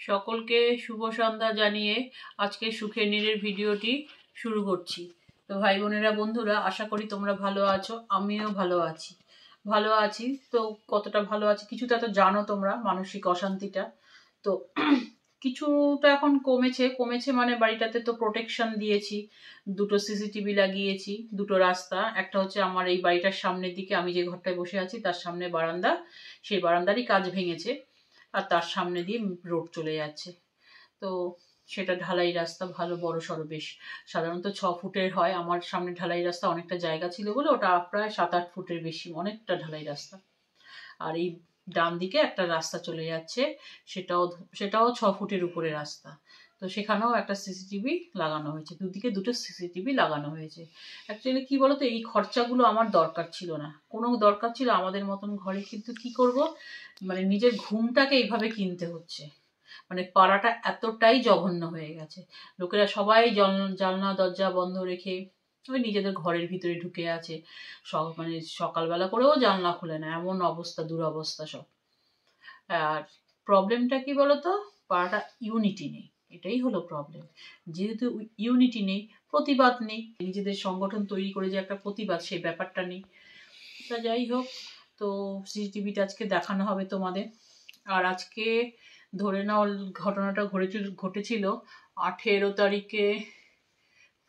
সকলকে শুভ সন্ধ্যা জানিয়ে আজকে সুখের নীড়ের ভিডিওটি শুরু করছি। তো ভাই বোনেরা, বন্ধুরা, আশা করি তোমরা ভালো আছো। আমিও ভালো আছি। তো কতটা ভালো আছি কিছুটা তো জানো তোমরা, মানসিক অশান্তিটা তো কিছুটা এখন কমেছে মানে বাড়িটাতে তো প্রোটেকশন দিয়েছি, দুটো সিসিটিভি লাগিয়েছি, দুটো রাস্তা। একটা হচ্ছে আমার এই বাড়িটার সামনের দিকে, আমি যে ঘরটায় বসে আছি তার সামনে বারান্দা, সেই বারান্দারই কাজ ভেঙেছে আর তার সামনে দিয়ে রোড চলে যাচ্ছে। তো সেটা ঢালাই রাস্তা, ভালো বড় সড়ো, বেশ সাধারণত 6 ফুটের হয়। আমার সামনে ঢালাই রাস্তা অনেকটা জায়গা ছিল বলে ওটা প্রায় 7-8 ফুটের বেশি, অনেকটা ঢালাই রাস্তা। আর এই ডান দিকে একটা রাস্তা চলে যাচ্ছে, সেটাও 6 ফুটের উপরে রাস্তা। তো সেখানেও একটা সিসিটিভি লাগানো হয়েছে, দুদিকে দুটো সিসিটিভি লাগানো হয়েছে। অ্যাকচুয়ালি কি বলতো, এই খরচাগুলো আমার দরকার ছিল না, কোনো দরকার ছিল আমাদের মতন ঘরে, কিন্তু কি করব, মানে নিজের ঘুমটাকে এইভাবে কিনতে হচ্ছে। মানে পাড়াটা এতটাই জঘন্য হয়ে গেছে, লোকেরা সবাই জানলা দরজা বন্ধ রেখে ওই নিজেদের ঘরের ভিতরে ঢুকে আছে। মানে সকালবেলা করেও জানলা খুলে না, এমন অবস্থা, দুরবস্থা সব। আর প্রবলেমটা কি বলতো, পাড়াটা ইউনিটি নেই, এটাই হলো প্রবলেম। যেহেতু ইউনিটি নেই, প্রতিবাদ নেই, নিজেদের সংগঠন তৈরি করে যে একটা প্রতিবাদ, সেই ব্যাপারটা নেই। তা যাই হোক, তো সিসিটিভিটা আজকে দেখানো হবে তোমাদের। আর আজকে ধরে নাও ঘটনাটা ঘটেছিল 18 তারিখে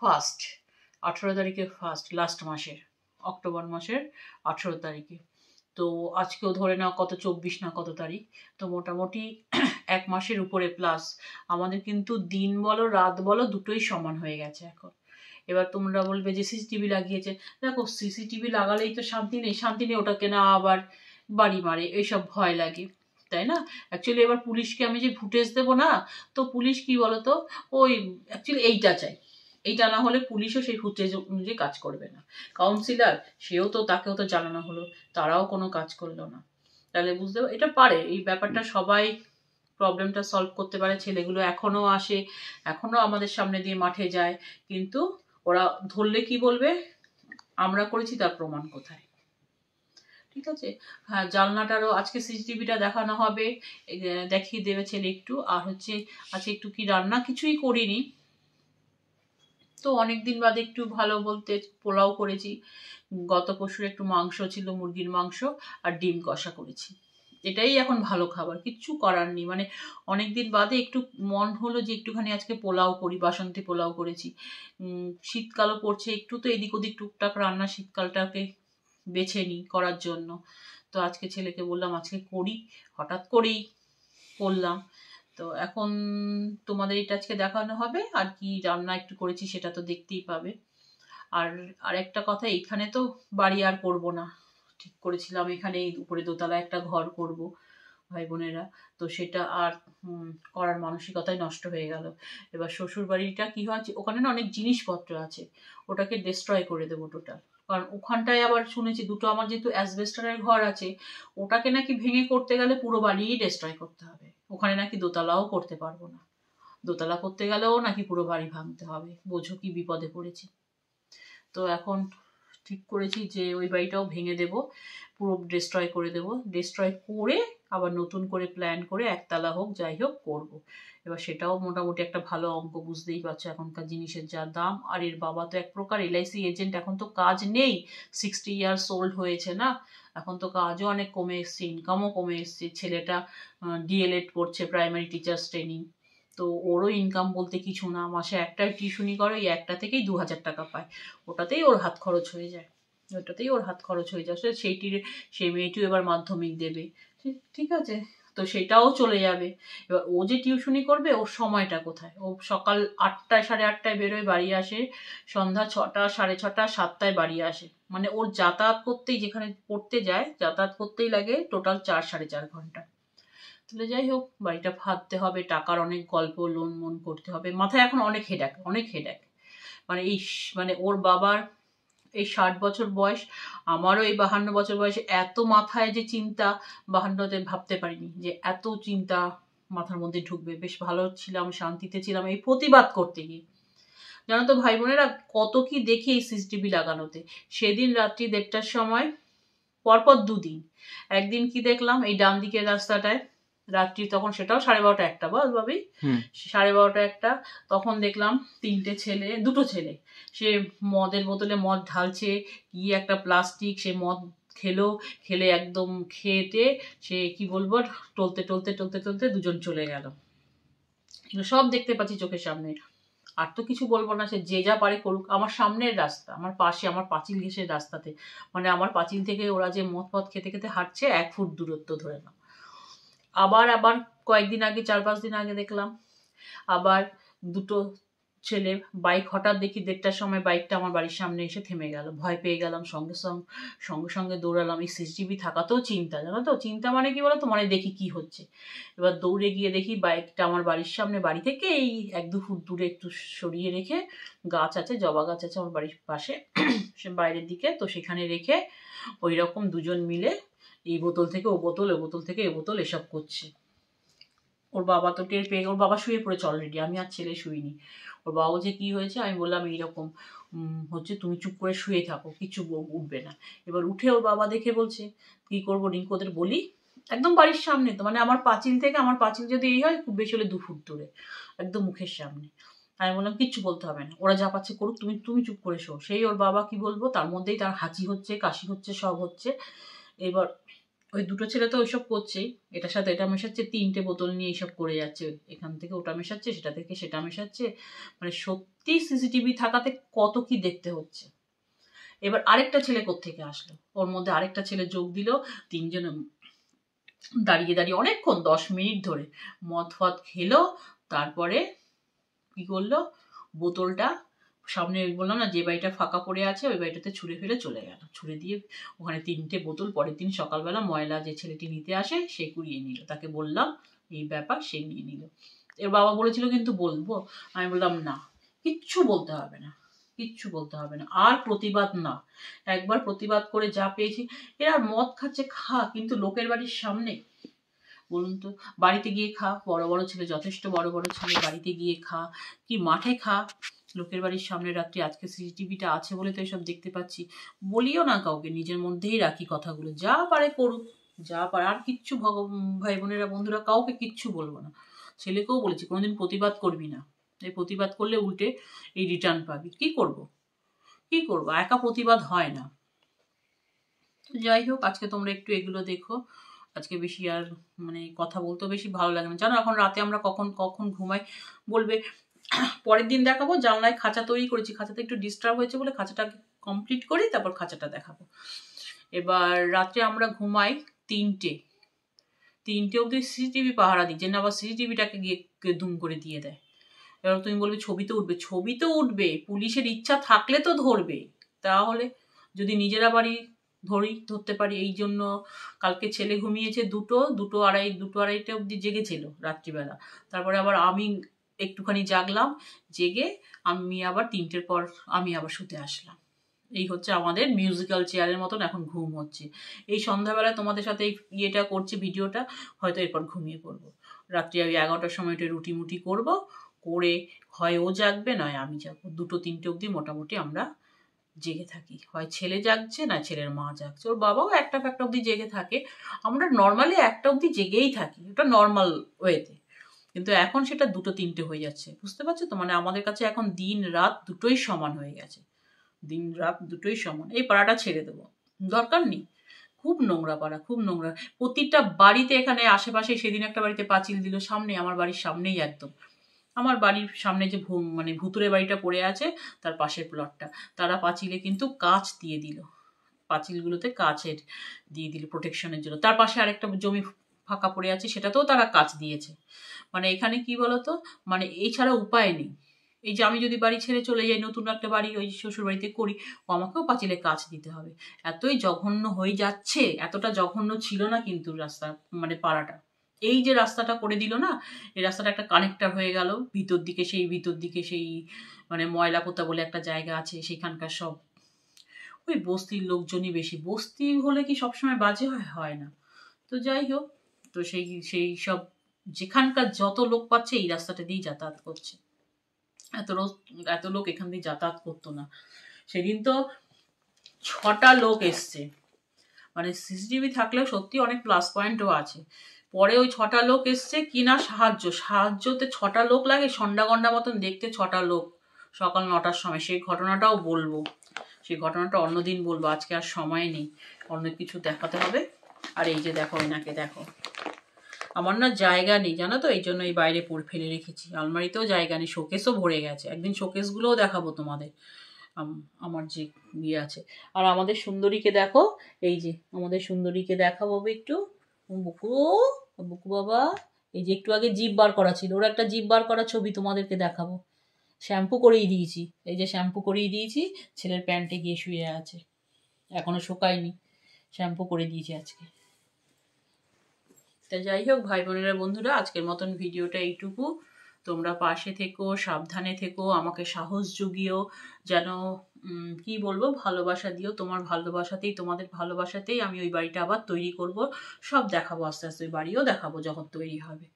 ফার্স্ট, 18 তারিখে ফার্স্ট, লাস্ট মাসের, অক্টোবর মাসের 18 তারিখে। তো আজকেও ধরে নাও কত, 24 না কত তারিখ, তো মোটামুটি 1 মাসের উপরে প্লাস। আমাদের কিন্তু দিন বলো রাত বলো দুটোই সমান হয়ে গেছে এখন। এবার তোমরা বলবে যে সিসিটিভি লাগিয়েছে, দেখো সিসিটিভি লাগালেই তো শান্তি নেই, ওটাকে না আবার বাড়ি মারে, এইসব ভয় লাগে, তাই না? অ্যাকচুয়ালি এবার পুলিশকে আমি যে ফুটেজ দেবো না, তো পুলিশ কি বলতো, ওই অ্যাকচুয়ালি এইটা চাই, এইটা না হলে পুলিশও সেই ফুটেজ অনুযায়ী কাজ করবে না। কাউন্সিলর, তাকেও তো জানানো হলো, তারাও কোনো কাজ করলো না। তাহলে বুঝতে এটা পারে, এই ব্যাপারটা সবাই প্রবলেমটা সলভ করতে পারে। ছেলেগুলো এখনো আসে, এখনো আমাদের সামনে দিয়ে মাঠে যায়, কিন্তু ওরা ধরলে কি বলবে, আমরা করেছি, তার প্রমাণ কোথায়? ঠিক আছে। হ্যাঁ, জানলাটারও আজকে সিসিটিভিটা দেখানো হবে, দেখিয়ে দেবে ছেলে একটু। আর হচ্ছে আজকে একটু কি রান্না কিছুই করিনি, তো অনেকদিন বাদে একটু ভালো বলতে পোলাও করেছি। গত পরশুর একটু মাংস ছিল, মুরগির মাংস, আর ডিম কষা করেছি। এটাই এখন ভালো খাবার, কিচ্ছু করার নেই। মানে অনেকদিন বাদে একটু মন হলো যে একটুখানি আজকে পোলাও করি, বাসন্তী পোলাও করেছি। শীতকালও পড়ছে, একটু তো এদিক ওদিক টুকটাক রান্না শীতকালটাকে বেছে নিই করার জন্য। তো আজকে ছেলেকে বললাম আজকে করি, হঠাৎ করেই করলাম। তো এখন তোমাদের এটা আজকে দেখানো হবে, আর কি রান্না একটু করেছি সেটা তো দেখতেই পাবে। আর একটা কথা, এখানে তো বাড়ি আর করব না, ঠিক করেছিলাম এখানে উপরে দোতলা একটা ঘর করব ভাই বোনেরা। তো সেটা আর করার মানসিকতাই নষ্ট হয়ে গেল। এবার শ্বশুর বাড়িটা কি হয়েছে, ওখানে না অনেক জিনিসপত্র আছে, ওটাকে ডিস্ট্রয় করে দেবো টোটাল। কারণ ওখানটায় আবার শুনেছি দুটো, আমার যেহেতু অ্যাসবেস্টারের ঘর আছে, ওটাকে নাকি ভেঙে করতে গেলে পুরো বাড়িই ডিস্ট্রয় করতে হবে। ওখানে নাকি দোতলাও করতে পারবো না, দোতলা করতে গেলেও নাকি পুরো বাড়ি ভাঙতে হবে। বোঝো কি বিপদে পড়েছি। তো এখন ঠিক করেছি যে ওই বাড়িটাও ভেঙে দেব, পুরো ডিস্ট্রয় করে দেব, ডিস্ট্রয় করে আবার নতুন করে প্ল্যান করে একতলা হোক যাই হোক করব। এবার সেটাও মোটামুটি একটা ভালো অঙ্ক, বুঝতেই পারছো এখনকার জিনিসের যা দাম। আর এর বাবা তো এক প্রকার LIC এজেন্ট, এখন তো কাজ নেই, 60 ইয়ার্স ওল্ড হয়েছে না, এখন তো কাজও অনেক কমে এসছে, ইনকামও কমে এসছে। ছেলেটা DLED পড়ছে, প্রাইমারি টিচার্স ট্রেনিং, তো ওরও ইনকাম বলতে কিছু না, মাসে একটা টিউশনি করে, এই একটা থেকেই 2000 টাকা পায়, ওটাতেই ওর হাত খরচ হয়ে যায়, সেই মেয়েটিও এবার মাধ্যমিক দেবে, ঠিক আছে, তো সেটাও চলে যাবে। এবার ও যে টিউশনি করবে, ওর সময়টা কোথায়? ও সকাল 8টায় 8:30টায় বেরোয়, বাড়ি আসে সন্ধ্যা 6টা 6:30 7টায় বাড়ি আসে। মানে ওর যাতায়াত করতেই, যেখানে পড়তে যায় যাতায়াত করতেই লাগে টোটাল 4-4.5 ঘন্টা। তাহলে যাই হোক, বাড়িটা ভাবতে হবে, টাকার অনেক গল্প, লোন মন করতে হবে, মাথায় এখন অনেক হেডেক। মানে মানে ওর বাবার এই 60 বছর বয়স, আমারও এই 52 বছর বয়সে এত মাথায় যে চিন্তা, 52তে ভাবতে পারিনি যে এত চিন্তা মাথার মধ্যে ঢুকবে। বেশ ভালো ছিলাম, শান্তিতে ছিলাম এই প্রতিবাদ করতে গিয়ে। জানো তো ভাই বোনেরা, কত কি দেখি এই সিসিটিভি লাগানোতে। সেদিন রাত্রি 1:30টার সময়, পরপর 2 দিন, একদিন কি দেখলাম, এই ডান দিকের রাস্তাটায় রাত্রি তখন সেটাও 12:30 একটা, বল ভাবি 12:30 একটা, তখন দেখলাম দুটো ছেলে সে মদের বোতলে মদ ঢালছে, কি একটা প্লাস্টিক, সে মদ খেলে একদম খেতে সে কি বলবো টলতে টলতে টলতে টলতে দুজন চলে গেল। সব দেখতে পাচ্ছি চোখের সামনে। আর তো কিছু বলবো না, সে যে যা পারে করুক। আমার সামনের রাস্তা, আমার পাশে, আমার পাঁচিল ঘেঁষে রাস্তাতে, মানে আমার পাঁচিল থেকে ওরা যে মদ খেতে খেতে হাঁটছে 1 ফুট দূরত্ব ধরে না। আবার কয়েকদিন আগে, 4-5 দিন আগে দেখলাম আবার দুটো ছেলে বাইক, হঠাৎ দেখি 1:30টার সময় বাইকটা আমার বাড়ির সামনে এসে থেমে গেল। ভয় পেয়ে গেলাম, সঙ্গে সঙ্গে দৌড়ালাম। এই সিসিটিভি থাকাতেও চিন্তা, জানো তো, চিন্তা মানে কি বলতো, মানে দেখি কি হচ্ছে। এবার দৌড়ে গিয়ে দেখি বাইকটা আমার বাড়ির সামনে, বাড়ি থেকে এই 1-2 ফুট দূরে একটু সরিয়ে রেখে, গাছ আছে, জবা গাছ আছে আমার বাড়ির পাশে সে বাইরের দিকে, তো সেখানে রেখে ওই রকম দুজন মিলে এই বোতল থেকে ও বোতল, ও বোতল থেকে এ বোতল এসব করছে। ওর বাবা তো টের পেয়ে, ওর বাবা শুয়ে পড়েছে অলরেডি, আমি আর ছেলে শুইনি। ওর বাবা বলছে কি হয়েছে, আমি বললাম এইরকম হচ্ছে, তুমি চুপ করে শুয়ে থাকো, কিছু উঠবে না। এবার উঠে ওর বাবা দেখে বলছে কি করবো রিঙ্কু, ওদের বলি? একদম বাড়ির সামনে তো, মানে আমার পাঁচিল থেকে, আমার পাঁচিল যদি এই হয় খুব বেশি হলে 2 ফুট দূরে, একদম মুখের সামনে। আমি বললাম কিচ্ছু বলতে হবে না, ওরা যা পাচ্ছে করুক, তুমি চুপ করে শো। সেই ওর বাবা কি বলবো, তার মধ্যেই তার হাঁচি হচ্ছে, কাশি হচ্ছে, সব হচ্ছে। এবার ওই দুটো ছেলে তো ওইসব করছেই, এটার সাথে এটা মেশাচ্ছে, 3টে বোতল নিয়ে এইসব করে যাচ্ছে, এখান থেকে ওটা মেশাচ্ছে, সেটা থেকে সেটা মেশাচ্ছে। মানে সত্যি সিসিটিভি থাকাতে কত কি দেখতে হচ্ছে। এবার আরেকটা ছেলে কোত্থেকে আসলো, ওর মধ্যে আরেকটা ছেলে যোগ দিল। 3জন দাঁড়িয়ে দাঁড়িয়ে অনেকক্ষণ 10 মিনিট ধরে মদ ফদ খেলো। তারপরে কি করলো, বোতলটা সামনে, বললাম না যে বাড়িটা ফাঁকা পড়ে আছে ওই বাড়িটাতে ছুঁড়ে ফেলে চলে গেল। ছুঁড়ে দিয়ে ওখানে 3টে বোতল পরের দিন সকালবেলা ময়লা যে ছেলেটি নিতে আসে সে কুড়িয়ে নিল। তাকে বললাম এই ব্যাপার, সে নিয়ে নিল। এর বাবা বলেছিল কিন্তু বলবো, আমি বললাম না, কিচ্ছু বলতে হবে না, কিচ্ছু বলতে হবে না। আর প্রতিবাদ না, একবার প্রতিবাদ করে যা পেয়েছি। এরা মদ খাচ্ছে, খা, কিন্তু লোকের বাড়ির সামনে, বলুন তো, বাড়িতে গিয়ে খা, বড় বড় ছেলে, যথেষ্ট বড় বড় ছেলে, বাড়িতে গিয়ে খা, কি মাঠে খা, লোকের বাড়ির সামনে রাত্রি। আজকে সিসিটিভিটা আছে বলে তো এসব দেখতে পাচ্ছি। বলিও না কাউকে, নিজের মধ্যেই রাখি কথাগুলো, যা পারে করুক, যা পারে। আর কিচ্ছু ভাই বোনেরা, বন্ধুরা, কাউকে কিচ্ছু বলবো না। ছেলেকেও বলেছি কোনোদিন প্রতিবাদ করবি না, এই প্রতিবাদ করলে উল্টে এই রিটার্ন পাবি। কি করবো, একা প্রতিবাদ হয় না। যাই হোক, আজকে তোমরা একটু এগুলো দেখো। আজকে বেশি আর মানে কথা বলতেও বেশি ভালো লাগে না, জানো। এখন রাতে আমরা কখন কখন ঘুমাই বলবে, পরের দিন দেখাবো। জানলায় খাঁচা তৈরি করেছি, খাঁচাতে একটু ডিস্টার্ব হয়েছে বলে খাঁচাটা কমপ্লিট করি, তারপর খাঁচাটা দেখাবো। এবার রাত্রে আমরা ঘুমাই 3টে অব্দি সিসিটিভি পাহারা দিই, যে না আবার সিসিটিভিটাকে গিয়ে দুম করে দিয়ে দেয়। এবার তুমি বলবে ছবি তো উঠবে, পুলিশের ইচ্ছা থাকলে তো ধরবে। তাহলে যদি নিজেরা ধরতে পারি, এই জন্য কালকে ছেলে ঘুমিয়েছে 2-2:30 অব্দি জেগেছিল রাত্রিবেলা। তারপরে আবার আমি একটুখানি জাগলাম, জেগে আমি আবার 3টের পর আমি আবার শুতে আসলাম। এই হচ্ছে আমাদের মিউজিক্যাল চেয়ারের মতন এখন ঘুম হচ্ছে। এই সন্ধ্যাবেলায় তোমাদের সাথে ইয়েটা করছি, ভিডিওটা, হয়তো এরপর ঘুমিয়ে পড়বো। রাত্রি ওই 11টার সময় একটু রুটি করবো, করে হয় ও জাগবে নয় আমি যাবো। 2-3টে অব্দি মোটামুটি আমরা জেগে থাকি। হয় ছেলে জাগছে না ছেলের মা জাগছে, ওর বাবাও 1টা অব্দি জেগে থাকে। আমরা নর্মালি 1টা অব্দি জেগেই থাকি, ওটা নর্মাল ওয়েতে। কিন্তু এখন সেটা 2-3টে হয়ে যাচ্ছে, বুঝতে পারছো তো। মানে আমাদের কাছে এখন দিন রাত দুটোই সমান হয়ে গেছে, দিন রাত দুটোই সমান। এই পাড়াটা ছেড়ে দেবো, দরকার নেই। খুব নোংরা পাড়া, খুব নোংরা। প্রতিটা বাড়িতে এখানে আশেপাশে, সেদিন একটা বাড়িতে পাঁচিল দিল সামনে, আমার বাড়ির সামনেই একদম, আমার বাড়ির সামনে যে মানে ভুতুরে বাড়িটা পড়ে আছে তার পাশের প্লটটা, তারা পাঁচিলে কিন্তু কাঁচ দিয়ে দিল, পাঁচিলগুলোতে কাঁচের দিয়ে দিল প্রোটেকশনের জন্য। তার পাশে আরেকটা জমি ফাঁকা পড়ে আছে, সেটাতেও তারা কাঁচ দিয়েছে। মানে এখানে কি বলতো, মানে এছাড়া উপায় নেই। এই যে আমি যদি বাড়ি ছেড়ে চলে যাই, নতুন একটা বাড়ি ওই শ্বশুর বাড়িতে করি, আমাকেও পাঁচিলে কাঁচ দিতে হবে। এতই জঘন্য হয়ে যাচ্ছে, এতটা জঘন্য ছিল না কিন্তু রাস্তা, মানে পাড়াটা। এই যে রাস্তাটা করে দিল না, এই রাস্তাটা একটা কানেক্টর হয়ে গেল ভিতর দিকে সেই মানে ময়লাপোতা বলে একটা জায়গা আছে, সেখানকার সব ওই বস্তির লোকজনই বেশি। বস্তি হলে কি সবসময় বাজে হয় না। তো যাই হোক, তো সেই সব যেখানকার যত লোক পাচ্ছে এই রাস্তাটা দিয়েই যাতায়াত করছে। এত লোক এখান দিয়ে যাতায়াত করতো না। সেদিন তো 6টা লোক এসছে। মানে সিসিটিভি থাকলেও সত্যি অনেক প্লাস পয়েন্টও আছে। পরে ওই 6টা লোক এসছে কিনা সাহায্যতে 6টা লোক লাগে, সন্ডাগন্ডা মতন দেখতে 6টা লোক সকাল 9টার সময়। সেই ঘটনাটাও বলবো, সেই ঘটনাটা অন্যদিন বলবো, আজকে আর সময় নেই, অন্য কিছু দেখাতে হবে। আর এই যে দেখো, এনাকে দেখো, আমার না জায়গা নেই জানো তো, এই জন্য এই বাইরে ফেলে রেখেছি। আলমারিতেও জায়গা নেই, শোকেসও ভরে গেছে। একদিন শোকেসগুলোও দেখাবো তোমাদের, আমার যে ইয়ে আছে। আর আমাদের সুন্দরীকে দেখো, এই যে আমাদের সুন্দরীকে দেখাবো একটু। বুকু বুকু বাবা, এই যে একটু আগে জিভ বার করা ছিল, ওর একটা জিভ বার করা ছবি তোমাদেরকে দেখাবো। শ্যাম্পু করেই দিয়েছি, এই যে শ্যাম্পু করেই দিয়েছি, ছেলের প্যান্টে গিয়ে শুয়ে আছে, এখনো শুকায়নি, শ্যাম্পু করে দিয়েছি আজকে। তা যাই হোক ভাই বোনেরা বন্ধুরা, আজকের মতন ভিডিওটা এইটুকু। তোমরা পাশে থেকো, সাবধানে থেকো, আমাকে সাহস জুগিও, যেন কি বলবো, ভালোবাসা দিও। তোমার ভালোবাসাতেই, তোমাদের ভালোবাসাতেই আমি ওই বাড়িটা আবার তৈরি করব, সব দেখাবো আস্তে আস্তে, ওই বাড়িও দেখাবো যখন তৈরি হবে।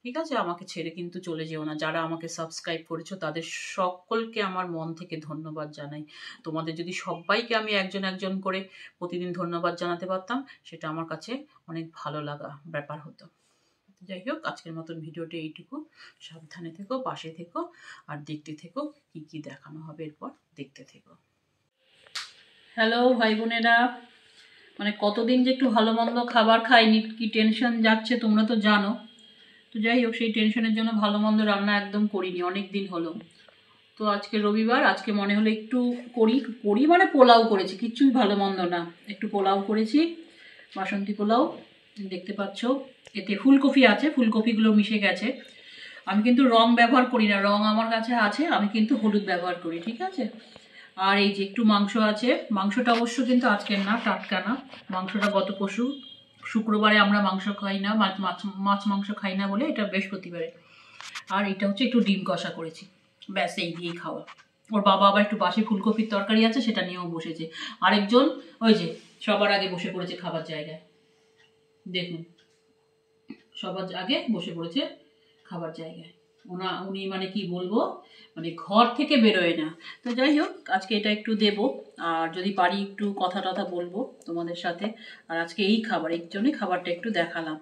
ঠিক আছে, আমাকে ছেড়ে কিন্তু চলে যেও না। যারা আমাকে সাবস্ক্রাইব করেছো তাদের সকলকে আমার মন থেকে ধন্যবাদ জানাই। তোমাদের যদি সবাইকে আমি একজন একজন করে প্রতিদিন ধন্যবাদ জানাতে পারতাম, সেটা আমার কাছে অনেক ভালো লাগা ব্যাপার হতো। যাই হোক, আজকের মতন ভিডিওটা এইটুকু। সাবধানে থেকো, পাশে থেকো, আর দেখতে থেকো কি কি দেখানো হবে এরপর, দেখতে থেকো। হ্যালো ভাই বোনেরা, মানে কতদিন যে একটু ভালো মন্দ খাবার খাইনি, কি টেনশন যাচ্ছে তোমরা তো জানো। তো যাই হোক, সেই টেনশনের জন্য ভালো মন্দ রান্না একদম করিনি, অনেক দিন হলো। তো আজকে রবিবার, আজকে মনে হলো একটু করি মানে পোলাও করেছি, কিচ্ছুই ভালো মন্দ না, একটু পোলাও করেছি, বাসন্তী পোলাও দেখতে পাচ্ছ। এতে ফুলকপি আছে, ফুলকপিগুলো মিশে গেছে। আমি কিন্তু রং ব্যবহার করি না, রং আমার কাছে আছে, আমি কিন্তু হলুদ ব্যবহার করি, ঠিক আছে। আর এই যে একটু মাংস আছে, মাংসটা অবশ্য কিন্তু আজকের না, টাটকা না, মাংসটা গত পরশু। শুক্রবারে আমরা মাংস খাই না, মাছ মাংস খাই না বলে এটা বৃহস্পতিবারে। আর এটা হচ্ছে একটু ডিম কষা করেছি, ব্যাস এই দিয়েই খাওয়া। ওর বাবা আবার একটু বাসি ফুলকপির তরকারি আছে, সেটা নিয়েও বসেছে। আরেকজন ওই যে সবার আগে বসে পড়েছে খাবার জায়গায়, দেখুন সবার আগে বসে পড়েছে খাবার জায়গায়। উনি মানে কি বলবো, মানে ঘর থেকে বেরোয় না। তো যাই হোক, আজকে এটা একটু দেবো, আর যদি পারি একটু কথা টথা বলবো তোমাদের সাথে। আর আজকে এই খাবার, এই জন্যই খাবারটা একটু দেখালাম।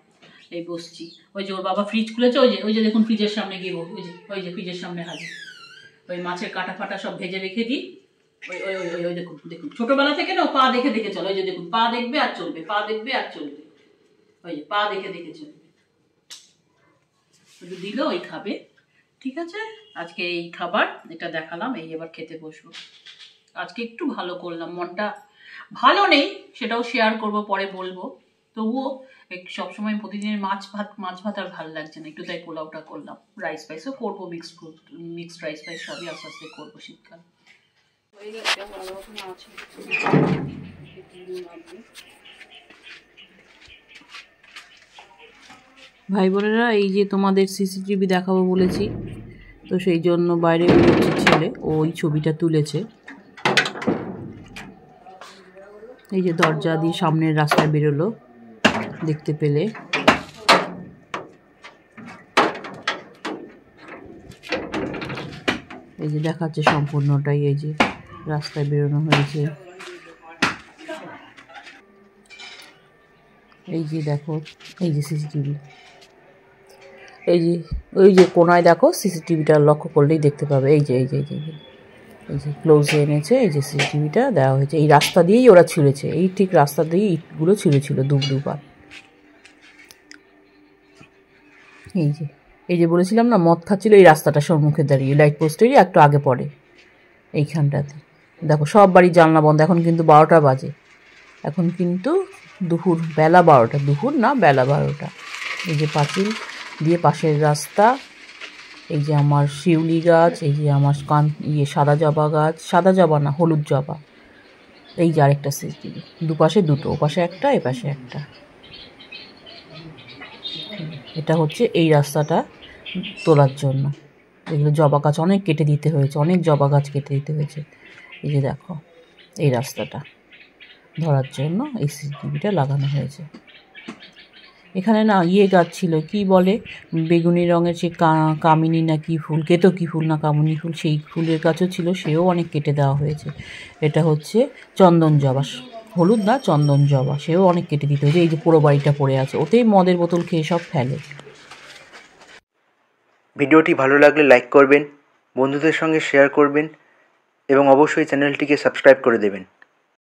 এই বসছি, ওই যে ওর বাবা ফ্রিজ খুলেছে, ওই যে দেখুন ফ্রিজের সামনে গিয়ে, ওই যে ফ্রিজের সামনে হাজির। ওই মাছের কাটা ফাটা সব ভেজে রেখে দিই। ওই ওই ওই ওই দেখুন দেখুন, ছোটবেলা থেকে না পা দেখে দেখে চলো, ওই যে দেখুন পা দেখবে আর চলবে, পা দেখবে আর চলবে, ওই যে পা দেখে দেখে চলবে। দিল ওই খাবে, ঠিক আছে। আজকে এই খাবার এটা দেখালাম, এই এবার খেতে বসবো। আজকে একটু ভালো করলাম, মনটা ভালো নেই, সেটাও শেয়ার করব, পরে বলবো। তবুও সবসময় প্রতিদিনের মাছ ভাত আর ভালো লাগছে না, একটু তাই পোলাওটা করলাম। রাইস পাইসও করবো, মিক্সড রাইস পাইস সবই আস্তে আস্তে করবো শীতকাল। ভাই বোনেরা, এই যে তোমাদের সিসিটিভি দেখাবো বলেছি, তো সেই জন্য বাইরে বেরোচ্ছে ছেলে, ওই ছবিটা তুলেছে। এই যে দরজা দিয়ে সামনের রাস্তায় বেরোলো দেখতে পেলে। এই যে দেখাচ্ছে সম্পূর্ণটাই, এই যে রাস্তায় বেরোনো হয়েছে। এই যে দেখো, এই যে সিসিটিভি, এই যে ওই যে কোনায় দেখো, সিসিটিভিটা লক্ষ্য করলেই দেখতে পাবে। এই যে এই যে এই যে ক্লোজে এনেছে, এই যে সিসিটিভিটা দেওয়া হয়েছে। এই রাস্তা দিয়েই ওরা ছিঁড়েছে, এই ঠিক রাস্তা দিয়েই ইটগুলো ছিঁড়েছিল দুবার। এই যে বলেছিলাম না, মদ খাচ্ছিল এই রাস্তাটা সম্মুখে দাঁড়িয়ে, লাইট পোস্টেরই একটু আগে পড়ে এইখানটাতে। দেখো সব বাড়ির জানলা বন্ধ, এখন কিন্তু 12টা বাজে, এখন কিন্তু দুপুর, বেলা 12টা, দুপুর না বেলা 12টা। এই যে পাঁচিল দিয়ে পাশের রাস্তা, এই যে আমার শিউলি গাছ, এই যে আমার সাদা জবা গাছ, সাদা জবা না হলুদ জবা। এই যে আরেকটা সিসিটিভি, দুপাশে দুটো, ওপাশে একটা এপাশে একটা। এটা হচ্ছে এই রাস্তাটা তোলার জন্য, এগুলো জবা গাছ অনেক কেটে দিতে হয়েছে, অনেক জবা গাছ কেটে দিতে হয়েছে। এই যে দেখো, এই রাস্তাটা ধরার জন্য এই সিসিটিভিটা লাগানো হয়েছে। এখানে না গাছ ছিল, কি বলে বেগুনি রঙের, সে কামিনী না কি ফুল, কেতকী ফুল না কামিনী ফুল, সেই ফুলের গাছও ছিল, সেও অনেক কেটে দেওয়া হয়েছে। এটা হচ্ছে চন্দন জবা, হলুদ না, চন্দন জবা, সেও অনেক কেটে দিতে হয়েছে। এই যে পুরো বাড়িটা পড়ে আছে, ওতেই মদের বোতল খেয়ে সব ফেলে। ভিডিওটি ভালো লাগলে লাইক করবেন, বন্ধুদের সঙ্গে শেয়ার করবেন এবং অবশ্যই চ্যানেলটিকে সাবস্ক্রাইব করে দেবেন।